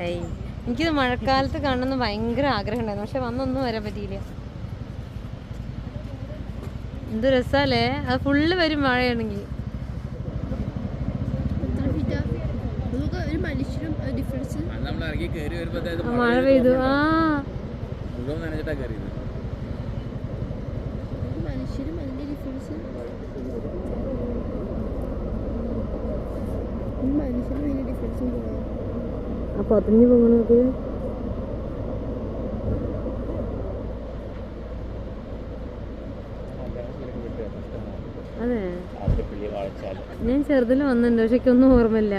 ഏയ് എനിക്കിത് മഴക്കാലത്ത് കാണണമെന്ന് ഭയങ്കര ആഗ്രഹം ഉണ്ടായിരുന്നു, പക്ഷെ വന്നൊന്നും വരാൻ പറ്റിയില്ല. എന്ത് രസാലേ, അത് ഫുള്ള് വരും മഴയാണെങ്കിൽ. മഴ പെയ്തു. ആ അപ്പൊ അതിന് പോകണത് അതെ. ഞാൻ ചെറുതിൽ വന്നിട്ടുണ്ട്, പക്ഷെ ഒന്നും ഓർമ്മയില്ല.